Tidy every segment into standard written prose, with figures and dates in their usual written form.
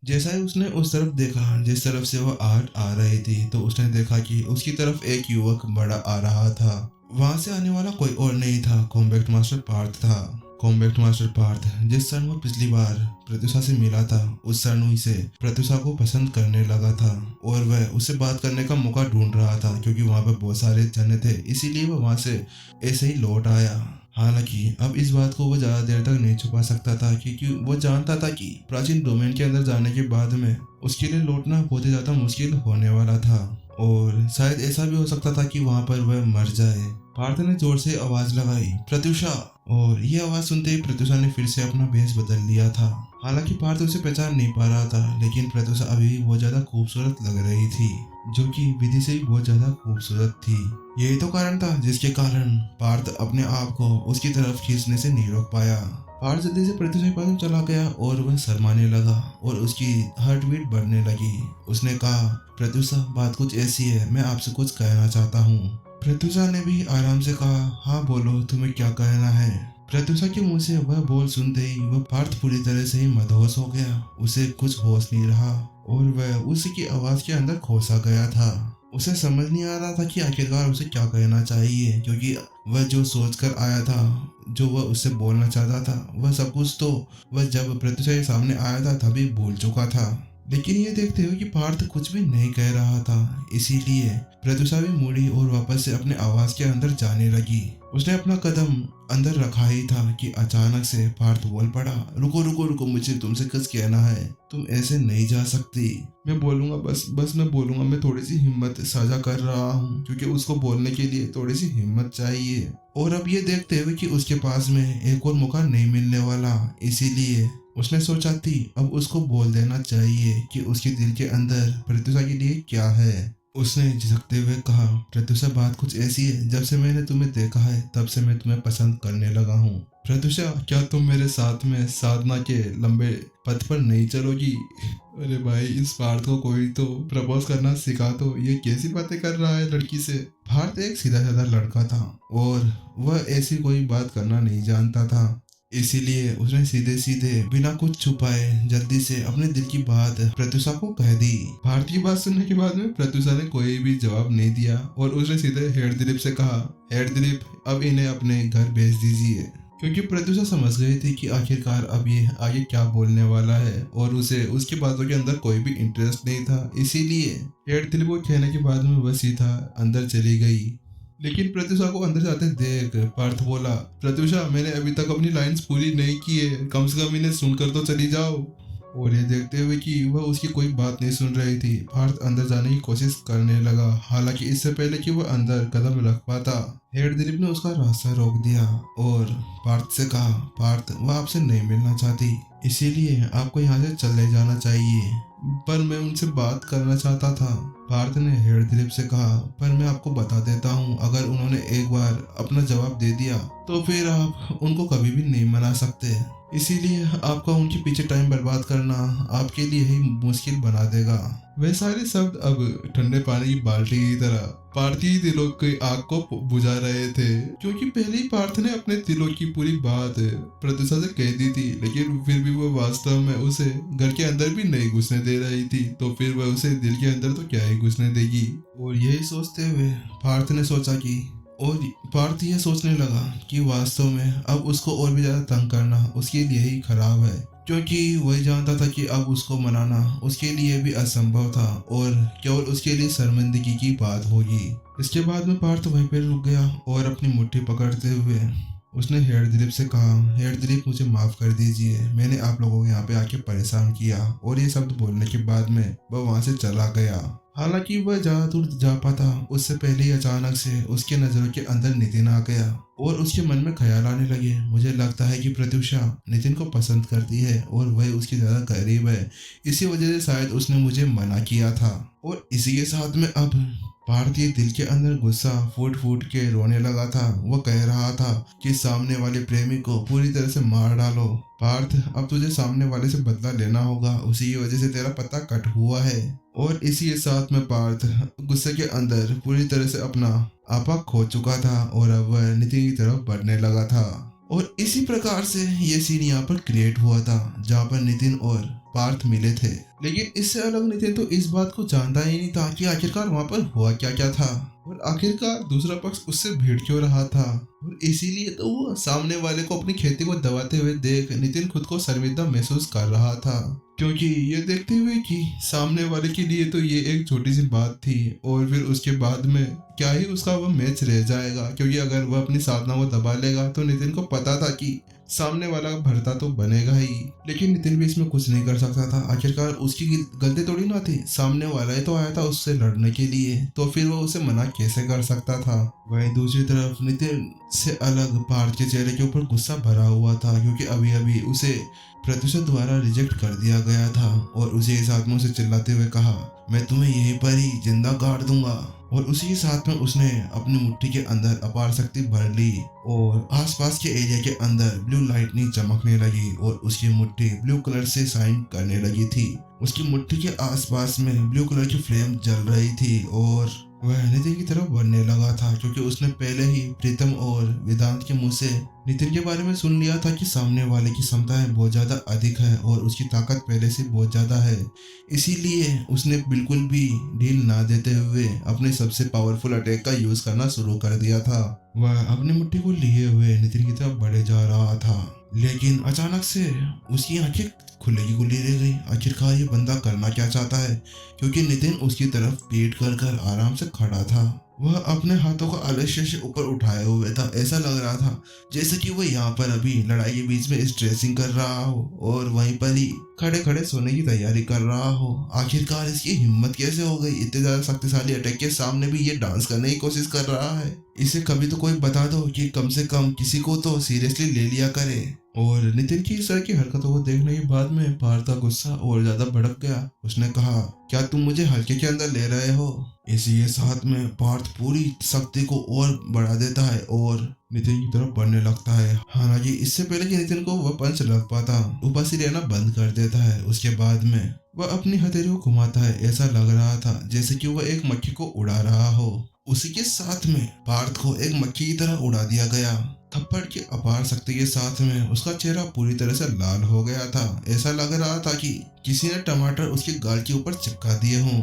जैसा ही उसने उस तरफ देखा जिस तरफ से वो आर्ट आ रही थी, तो उसने देखा कि उसकी तरफ एक युवक बड़ा आ रहा था। वहां से आने वाला कोई और नहीं था, कॉम्बैट मास्टर पार्थ था। कॉम्बैट मास्टर पार्थ जिस क्षण वो पिछली बार प्रत्युषा से मिला था, उस क्षण ही से प्रत्युषा को पसंद करने लगा था और वह उससे बात करने का मौका ढूंढ रहा था, क्योंकि वहां पर बहुत सारे जने थे, इसीलिए वह वहां से ऐसे ही लौट आया। हालांकि अब इस बात को वो ज्यादा देर तक नहीं छुपा सकता था, क्योंकि वो जानता था कि प्राचीन डोमेन के अंदर जाने के बाद में उसके लिए लौटना बहुत ही ज्यादा मुश्किल होने वाला था और शायद ऐसा भी हो सकता था कि वहां पर वह मर जाए। पार्थ ने जोर से आवाज लगाई, प्रत्युषा। और ये आवाज सुनते ही प्रत्युषा ने फिर से अपना भेष बदल लिया था। हालांकि पार्थ उसे पहचान नहीं पा रहा था, लेकिन प्रत्युषा अभी भी बहुत ज्यादा खूबसूरत लग रही थी, जो कि विधि से भी बहुत ज्यादा खूबसूरत थी। यही तो कारण था जिसके कारण पार्थ अपने आप को उसकी तरफ खींचने से नहीं रोक पाया। पार्थ जल्दी से प्रत्युषा के पास में चला गया और वह शर्माने लगा और उसकी हार्ट बीट बढ़ने लगी। उसने कहा, प्रत्युषा बात कुछ ऐसी है, मैं आपसे कुछ कहना चाहता हूँ। प्रत्युषा ने भी आराम से कहा, हाँ बोलो, तुम्हें क्या कहना है। प्रत्युषा के मुंह से वह बोल सुनते ही वह पार्थ पूरी तरह से ही मदहोश हो गया। उसे कुछ होश नहीं रहा और वह उसकी आवाज के अंदर खोसा गया था। उसे समझ नहीं आ रहा था कि आखिरकार उसे क्या कहना चाहिए, क्योंकि वह जो सोच कर आया था, जो वह उससे बोलना चाहता था, वह सब कुछ तो वह जब प्रत्युषा के सामने आया था तभी भूल चुका था। लेकिन ये देखते हुए कि पार्थ कुछ भी नहीं कह रहा था, इसीलिए प्रत्युषा भी मुड़ी और वापस से अपने आवाज के अंदर जाने लगी। उसने अपना कदम अंदर रखा ही था कि अचानक से पार्थ बोल पड़ा, रुको रुको रुको, मुझे तुमसे कुछ कहना है, तुम ऐसे नहीं जा सकती। मैं बोलूंगा, बस मैं बोलूंगा, मैं थोड़ी सी हिम्मत साझा कर रहा हूँ, क्योंकि उसको बोलने के लिए थोड़ी सी हिम्मत चाहिए। और अब ये देखते हुए कि उसके पास में एक और मौका नहीं मिलने वाला, इसीलिए उसने सोचा थी अब उसको बोल देना चाहिए कि उसके दिल के अंदर प्रत्युषा के लिए क्या है। उसने झिझकते हुए कहा, प्रत्युषा बात कुछ ऐसी है, जब से मैंने तुम्हें देखा है तब से मैं तुम्हें पसंद करने लगा हूँ। प्रत्युषा, क्या तुम मेरे साथ में साधना के लंबे पथ पर नहीं चलोगी? अरे भाई, इस पार्थ को कोई तो प्रपोज करना सिखा दो, ये कैसी बातें कर रहा है लड़की से। पार्थ एक सीधा साधा लड़का था और वह ऐसी कोई बात करना नहीं जानता था, इसीलिए उसने सीधे सीधे बिना कुछ छुपाए जल्दी से अपने दिल की बात प्रत्युषा को कह दी। भारत की बात सुनने के बाद में प्रत्युषा ने कोई भी जवाब नहीं दिया और उसने सीधे हेड दिलीप से कहा, हेड दिलीप, अब इन्हें अपने घर भेज दीजिए। क्योंकि प्रत्युषा समझ गई थी कि आखिरकार अब ये आगे क्या बोलने वाला है और उसे उसकी बातों के अंदर कोई भी इंटरेस्ट नहीं था, इसीलिए हेड दिलीप को कहने के बाद में वह सीधा अंदर चली गई। लेकिन प्रत्युषा को अंदर जाते देख पार्थ बोला, प्रत्युषा, मैंने अभी तक अपनी लाइंस पूरी नहीं की है, कम से कम इन्हें सुनकर तो चली जाओ। और ये देखते हुए कि वह उसकी कोई बात नहीं सुन रही थी, पार्थ अंदर जाने की कोशिश करने लगा। हालांकि इससे पहले कि वह अंदर कदम रख पाता, हेड दिलीप ने उसका रास्ता रोक दिया और पार्थ से कहा, पार्थ, वह आपसे नहीं मिलना चाहती, इसीलिए आपको यहाँ से चले जाना चाहिए। पर मैं उनसे बात करना चाहता था, पार्थ ने हेड दिलीप से कहा, पर मैं आपको बता देता हूँ, अगर उन्होंने एक बार अपना जवाब दे दिया तो फिर आप उनको कभी भी नहीं मना सकते, इसीलिए आपका उनके पीछे टाइम बर्बाद करना आपके लिए ही मुश्किल बना देगा। वे सारे शब्द अब ठंडे पानी की बाल्टी की तरह पार्थी दिलों की आग को बुझा रहे थे, क्योंकि पहले ही पार्थ ने अपने दिलों की पूरी बात प्रत्युषा से कह दी थी, लेकिन फिर भी वो वास्तव में उसे घर के अंदर भी नहीं घुसने दे रही थी, तो फिर वह उसे दिल के अंदर तो क्या ही घुसने देगी। और यही सोचते हुए पार्थ ने सोचा कि और पार्थ यह सोचने लगा कि वास्तव में अब उसको और भी ज्यादा तंग करना उसके लिए ही खराब है, क्योंकि वही जानता था कि अब उसको मनाना उसके लिए भी असंभव था और केवल उसके लिए शर्मिंदगी की बात होगी। इसके बाद में पार्थ वहीं पर रुक गया और अपनी मुट्ठी पकड़ते हुए उसने हेड दिलीप से कहा, हेड दिलीप, मुझे माफ कर दीजिए, मैंने आप लोगों को यहाँ पे आके परेशान किया। और ये शब्द बोलने के बाद में वह वहां से चला गया। हालांकि वह ज्यादा दूर जा पाता उससे पहले ही अचानक से उसके नजरों के अंदर नितिन आ गया और उसके मन में ख्याल आने लगे, मुझे लगता है कि प्रत्युषा नितिन को पसंद करती है और वह उसकी ज्यादा करीब है, इसी वजह से शायद उसने मुझे मना किया था। और इसी के साथ में अब भारतीय दिल के अंदर गुस्सा फूट फूट के रोने लगा था। वह कह रहा था कि सामने वाले प्रेमी को पूरी तरह से मार डालो। पार्थ, अब तुझे सामने वाले से बदला लेना होगा, उसी की वजह से तेरा पत्ता कट हुआ है। और इसी के साथ में पार्थ गुस्से के अंदर पूरी तरह से अपना आपा खो चुका था और अब वह नितिन की तरफ बढ़ने लगा था। और इसी प्रकार से ये सीन यहाँ पर क्रिएट हुआ था, जहाँ पर नितिन और पार्थ मिले थे। लेकिन इससे अलग नितिन तो इस बात को जानता ही नहीं था कि आखिरकार वहाँ पर हुआ क्या क्या था और आखिरकार दूसरा पक्ष उससे भिड़ क्यों रहा था। और इसीलिए तो वो सामने वाले को अपनी खेती को दबाते हुए देख नितिन खुद को शर्मिंदा महसूस कर रहा था, क्योंकि ये देखते हुए कि सामने वाले के लिए तो ये एक छोटी सी बात थी और फिर उसके बाद में क्या ही उसका वह मैच रह जाएगा, क्योंकि अगर वह अपनी साधना को दबा लेगा तो नितिन को पता था कि सामने वाला भरता तो बनेगा ही। लेकिन नितिन भी इसमें कुछ नहीं कर सकता था, आखिरकार उसकी गलती थोड़ी ना थी, सामने वाला ही तो आया था उससे लड़ने के लिए, तो फिर वो उसे मना कैसे कर सकता था। वहीं दूसरी तरफ नितिन से अलग पार्थ के चेहरे के ऊपर गुस्सा भरा हुआ था, क्योंकि अभी अभी उसे प्रत्युषा द्वारा रिजेक्ट कर दिया गया था और उसी के साथ में उसे चिल्लाते हुए कहा, मैं तुम्हें यहीं पर ही जिंदा गाड़ दूंगा। और उसी के साथ में उसने अपनी मुट्ठी के अंदर अपार शक्ति भर ली और आसपास के एरिया के अंदर ब्लू लाइटनिंग चमकने लगी और उसकी मुट्ठी ब्लू कलर से शाइन करने लगी थी। उसकी मुट्ठी के आसपास में ब्लू कलर की फ्लेम जल रही थी और वह नितिन की तरफ बढ़ने लगा था, क्योंकि उसने पहले ही प्रीतम और वेदांत के मुंह से नितिन के बारे में सुन लिया था कि सामने वाले की क्षमताएं बहुत ज्यादा अधिक है और उसकी ताकत पहले से बहुत ज्यादा है। इसीलिए उसने बिल्कुल भी ढील ना देते हुए अपने सबसे पावरफुल अटैक का यूज करना शुरू कर दिया था। वह अपनी मुट्ठी को लिए हुए नितिन की तरफ बढ़े जा रहा था, लेकिन अचानक से उसकी आंखें खुले की खुली रह गई। आखिरकार ये बंदा करना क्या चाहता है, क्योंकि नितिन उसकी तरफ पीठ कर आराम से खड़ा था। वह अपने हाथों को आलस्य से ऊपर उठाए हुए था, ऐसा लग रहा था जैसे कि वह यहाँ पर अभी लड़ाई के बीच में स्ट्रेचिंग कर रहा हो और वहीं पर ही खड़े खड़े सोने की तैयारी कर रहा हो। आखिरकार इसकी हिम्मत कैसे हो गई, इतने ज्यादा शक्तिशाली अटैक के सामने भी ये डांस करने की कोशिश कर रहा है। इसे कभी तो कोई बता दो कि कम से कम किसी को तो सीरियसली ले लिया करे। और नितिन की इस तरह की हरकतों को देखने के बाद में पार्थ का गुस्सा और ज्यादा भड़क गया। उसने कहा, क्या तुम मुझे हल्के के अंदर ले रहे हो? इसी के साथ में पार्थ पूरी शक्ति को और बढ़ा देता है और नितिन की तरफ बढ़ने लगता है। हालांकि इससे पहले कि नितिन को वह पंच लग पाता, उपासी रहना बंद कर देता है। उसके बाद में वह अपनी हथेली को घुमाता है, ऐसा लग रहा था जैसे कि वह एक मक्खी को उड़ा रहा हो। उसी के साथ में पार्थ को एक मक्खी की तरह उड़ा दिया गया। थप्पड़ की अपार शक्ति के साथ में उसका चेहरा पूरी तरह से लाल हो गया था, ऐसा लग रहा था कि किसी ने टमाटर उसके गाल के ऊपर चिपका दिए हों।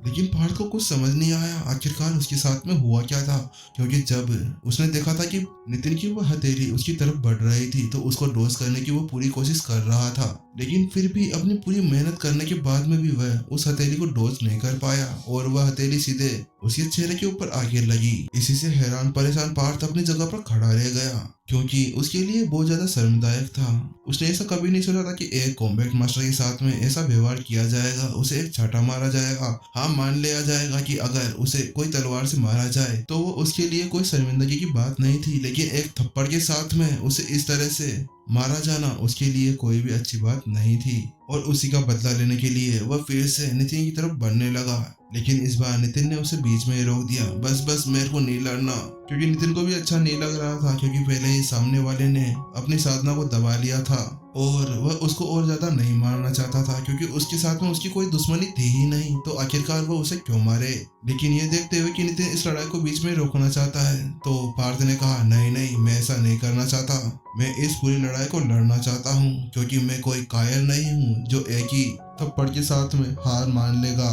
लेकिन पार्थ को कुछ समझ नहीं आया आखिरकार उसके साथ में हुआ क्या था, क्योंकि जब उसने देखा था कि नितिन की वह हथेली उसकी तरफ बढ़ रही थी तो उसको डोज करने की वो पूरी कोशिश कर रहा था, लेकिन फिर भी अपनी पूरी मेहनत करने के बाद में भी वह उस हथेली को डोज नहीं कर पाया और वह हथेली सीधे उसके चेहरे के ऊपर आगे लगी। इसी से हैरान परेशान पार्थ अपनी जगह पर खड़ा रह गया, क्योंकि उसके लिए बहुत ज्यादा शर्मदायक था। उसने ऐसा कभी नहीं सोचा था कि एक कॉम्बैट मास्टर के साथ में ऐसा व्यवहार किया जाएगा, उसे एक छाटा मारा जाएगा। हाँ, मान लिया जाएगा कि अगर उसे कोई तलवार से मारा जाए तो वो उसके लिए कोई शर्मिंदगी की बात नहीं थी, लेकिन एक थप्पड़ के साथ में उसे इस तरह से मारा जाना उसके लिए कोई भी अच्छी बात नहीं थी। और उसी का बदला लेने के लिए वह फिर से नितिन की तरफ बढ़ने लगा, लेकिन इस बार नितिन ने उसे बीच में ही रोक दिया। बस मेरे को नहीं लड़ना, क्योंकि नितिन को भी अच्छा नहीं लग रहा था, क्योंकि पहले ही सामने वाले ने अपनी साधना को दबा लिया था और वह उसको और ज्यादा नहीं मारना चाहता था, क्योंकि उसके साथ में उसकी कोई दुश्मनी थी ही नहीं, तो आखिरकार वह उसे क्यों मारे। लेकिन ये देखते हुए कि नितिन इस लड़ाई को बीच में रोकना चाहता है, तो पार्थ ने कहा, नहीं, मैं ऐसा नहीं करना चाहता, मैं इस पूरी लड़ाई को लड़ना चाहता हूँ, क्योंकि मैं कोई कायर नहीं हूँ जो एक ही थप्पड़ के साथ में हार मान लेगा।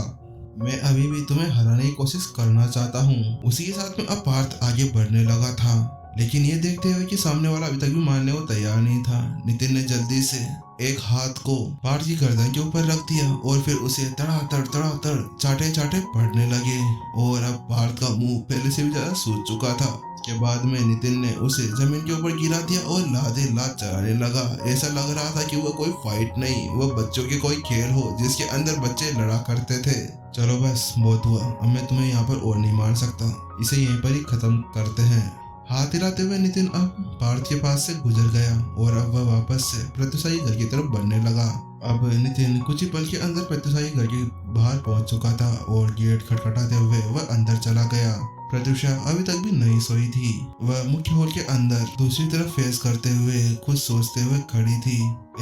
मैं अभी भी तुम्हें हराने की कोशिश करना चाहता हूँ। उसी के साथ में अब पार्थ आगे बढ़ने लगा था, लेकिन ये देखते हुए कि सामने वाला अभी तक भी मानने को तैयार नहीं था, नितिन ने जल्दी से एक हाथ को पार्थ की गर्दन के ऊपर रख दिया और फिर उसे तड़ातड़ चाटे पड़ने लगे। और अब पार्थ का मुंह पहले से भी ज्यादा सूज चुका था। के बाद में नितिन ने उसे जमीन के ऊपर गिरा दिया और लात चलाने लगा। ऐसा लग रहा था कि वह कोई फाइट नहीं, वह बच्चों के कोई खेल हो जिसके अंदर बच्चे लड़ा करते थे। चलो बस बहुत हुआ, अब मैं तुम्हें यहाँ पर और नहीं मार सकता, इसे यहीं पर ही खत्म करते हैं। हाथ हिलाते हुए नितिन अब पार्थ के पास से गुजर गया और अब वह वापस से प्रत्युषा घर की तरफ बढ़ने लगा। अब नितिन कुछ ही पल के अंदर प्रत्युषा घर के बाहर पहुंच चुका था और गेट खटखटाते हुए वह अंदर चला गया। प्रत्युषा अभी तक भी नहीं सोई थी। वह मुख्य हॉल के अंदर दूसरी तरफ फेस करते हुए कुछ सोचते हुए खड़ी थी।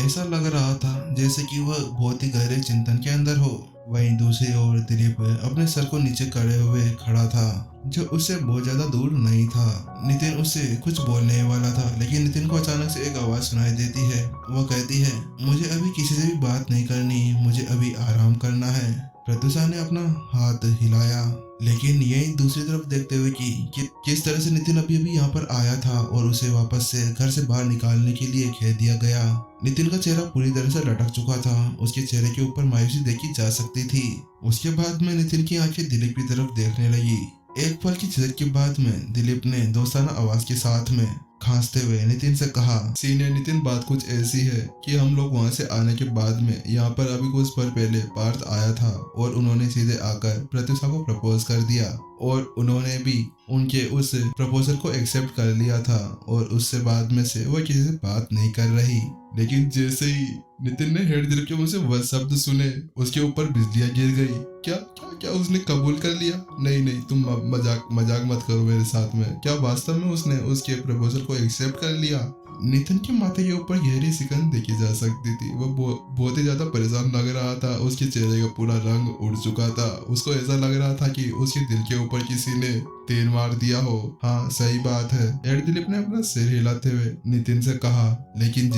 ऐसा लग रहा था जैसे कि वह बहुत ही गहरे चिंतन के अंदर हो। वहीं दूसरी ओर दिलीप अपने सर को नीचे करे हुए खड़ा था, जो उससे बहुत ज्यादा दूर नहीं था। नितिन उससे कुछ बोलने वाला था, लेकिन नितिन को अचानक से एक आवाज सुनाई देती है। वह कहती है, मुझे अभी किसी से भी बात नहीं करनी, मुझे अभी आराम करना है। प्रत्युषा ने अपना हाथ हिलाया, लेकिन यही दूसरी तरफ देखते हुए कि किस तरह से नितिन अभी अभी यहाँ पर आया था और उसे वापस से घर से बाहर निकालने के लिए कह दिया गया। नितिन का चेहरा पूरी तरह से लटक चुका था। उसके चेहरे के ऊपर मायूसी देखी जा सकती थी। उसके बाद में नितिन की आंखें दिलीप की तरफ देखने लगी। एक पल की झिझक के बाद में दिलीप ने दोस्ताना आवाज के साथ में खांसते हुए नितिन से कहा, सीनियर नितिन, बात कुछ ऐसी है कि हम लोग वहां से आने के बाद में यहाँ पर अभी कुछ पल पहले पार्थ आया था और उन्होंने सीधे आकर प्रत्युषा को प्रपोज कर दिया और उन्होंने भी उनके उस प्रपोजल को एक्सेप्ट कर लिया था और उससे बाद में से वह किसी से बात नहीं कर रही। लेकिन जैसे ही नितिन ने हेड दिलीप के मुंह से वह शब्द सुने, उसके ऊपर बिजलियां गिर गई। क्या क्या क्या उसने कबूल कर लिया? नहीं नहीं, तुम मजाक मजाक मत करो मेरे साथ में। क्या वास्तव में उसने उसके प्रपोजल को एक्सेप्ट कर लिया? नितिन के माथे के ऊपर गहरी सिकन देखी जा सकती थी। वह बहुत ही ज्यादा परेशान लग रहा था। उसके चेहरे का पूरा रंग उड़ चुका था। उसको ऐसा लग रहा था कि उसके दिल के ऊपर किसी ने तीर मार दिया हो। हाँ, सही बात है, हेड दिलीप ने अपना सिर हिलाते हुए नितिन से कहा। लेकिन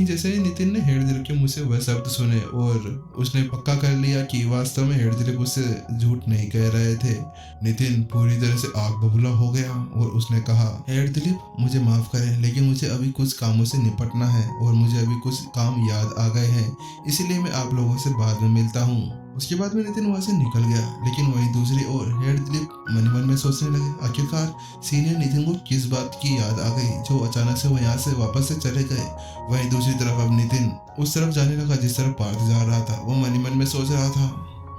जैसे ही नितिन ने हेड दिलीप के मुंह से वह शब्द सुने और उसने पक्का कर लिया कि वास्तव में हेड दिलीप उससे झूठ नहीं कह रहे थे, नितिन पूरी तरह से आग बबूला हो गया और उसने कहा, हेड दिलीप, मुझे माफ करें, लेकिन मुझे अभी कुछ कामों से निपटना है और मुझे अभी कुछ काम याद आ गए हैं, इसीलिए मैं आप लोगों से बाद में मिलता हूँ। उसके बाद में नितिन वहां से निकल गया। लेकिन वहीं दूसरी ओर हेड दिलीप मन मन में सोचने लगे, आखिरकार सीनियर नितिन को किस बात की याद आ गई जो अचानक से वो यहाँ से वापस से चले गए। वहीं दूसरी तरफ अब नितिन उस तरफ जाने लगा जिस तरफ पार्थ जा रहा था। वो मन मन में सोच रहा था,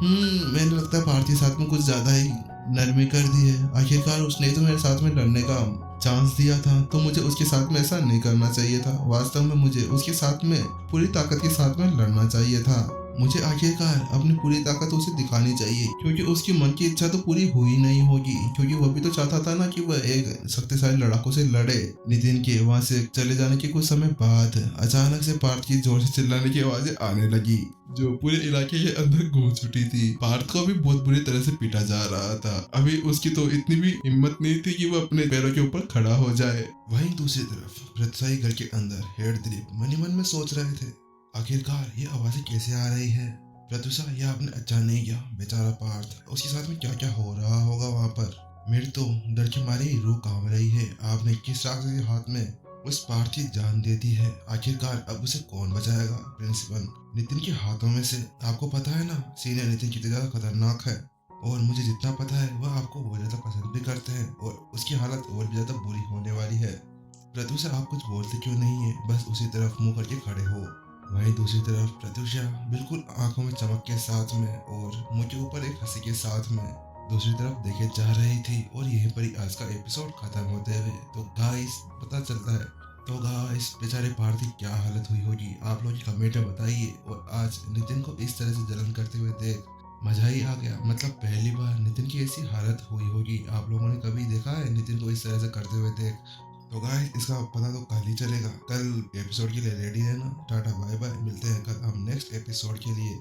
मैंने लगता है पार्थ के साथ में कुछ ज्यादा ही नरमी कर दी है। आखिरकार उसने तो मेरे साथ में लड़ने का चांस दिया था, तो मुझे उसके साथ में ऐसा नहीं करना चाहिए था। वास्तव में मुझे उसके साथ में पूरी ताकत के साथ में लड़ना चाहिए था। मुझे आखिरकार अपनी पूरी ताकत उसे दिखानी चाहिए, क्योंकि उसकी मन की इच्छा तो पूरी हुई नहीं होगी, क्योंकि वह भी तो चाहता था ना कि वह एक शक्तिशाली लड़ाकू से लड़े। नितिन के वहां से चले जाने के कुछ समय बाद अचानक से पार्थ की जोर से चिल्लाने की आवाजें आने लगी, जो पूरे इलाके के अंदर गूंज उठी थी। पार्थ को भी बहुत बुरी तरह से पीटा जा रहा था। अभी उसकी तो इतनी भी हिम्मत नहीं थी कि वह अपने पैरों के ऊपर खड़ा हो जाए। वहीं दूसरी तरफ प्रत्युषा घर के अंदर हेड दिलीप मन ही मन में सोच रहे थे, आखिरकार ये आवाजें कैसे आ रही है। प्रत्युषा, यह आपने अच्छा नहीं किया। बेचारा पार्थ, उसके साथ में क्या क्या हो रहा होगा वहां पर। मेरी तो डर के मारे ही रूह कांप रही है। आपने किस राक्षस के हाथ में उस पार्थ की जान दे दी है। आखिरकार अब उसे कौन बचाएगा? प्रिंसिपल नितिन के हाथों में से। आपको पता है ना सीनियर नितिन कितने ज्यादा खतरनाक है, और मुझे जितना पता है वह आपको बहुत ज्यादा पसंद भी करते हैं और उसकी हालत और भी ज्यादा बुरी होने वाली है। प्रत्युषा, आप कुछ बोलते क्यों नहीं है? बस उसी तरफ मुंह करके खड़े हो। वहीं दूसरी तरफ प्रत्युषा बिल्कुल आंखों में चमक के साथ में और मुंह के ऊपर एक हंसी के साथ में दूसरी तरफ देखे जा रही थी। और यहीं पर ही आज का एपिसोड खत्म होते हुए तो गाइस पता चलता है, तो गाइस बेचारे पार्थ की क्या हालत हुई होगी, आप लोग कमेंट में बताइए। और आज नितिन को इस तरह से जलन करते हुए देख मजा ही आ गया। मतलब पहली बार नितिन की ऐसी हालत हुई होगी। आप लोगों ने कभी देखा है नितिन को इस तरह से करते हुए देख? तो गाइस इसका पता तो कल ही चलेगा। कल एपिसोड के लिए रेडी रहना। टाटा बाय बाय, मिलते हैं कल हम नेक्स्ट एपिसोड के लिए।